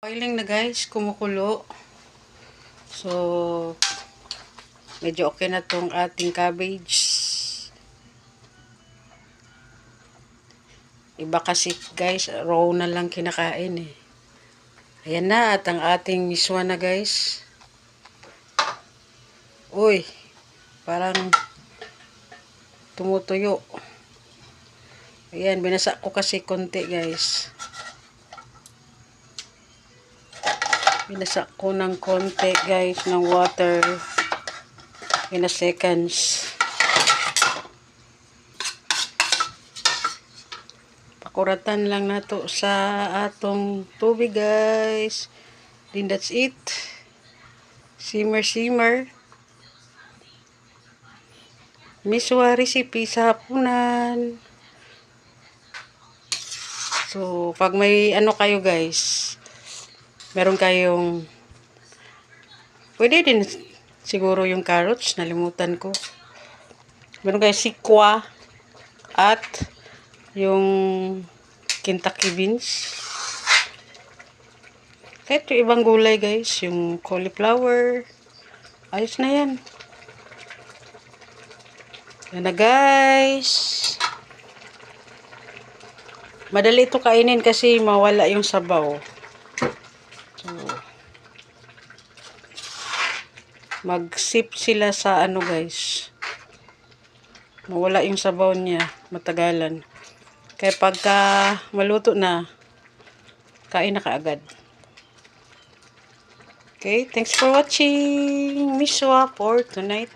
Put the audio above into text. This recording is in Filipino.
Boiling na guys, kumukulo. So, medyo okay na tong ating cabbage. Iba kasi guys, raw na lang kinakain eh. Ayan na at ang ating miswa na guys. Uy, parang tumutuyo. Ayan, binasa ko kasi konti guys. Binasa ko ng konti guys ng water in a seconds. Pakuratan lang nato sa atong tubig guys. Then that's it. Simmer simmer. Miswa recipe sa hapunan. So, pag may ano kayo guys, meron kayong pwede din siguro yung carrots, nalimutan ko. Meron kayong sikwa at yung Kentucky beans. Kahit yung ibang gulay guys, yung cauliflower. Ayos na yan. Yan na guys. Madali ito kainin kasi mawala yung sabaw. So, mag-sip sila sa ano guys. Mawala yung sabaw niya. Matagalan. Kaya pagka maluto na, kain na kaagad. Okay, thanks for watching. Miswa for tonight.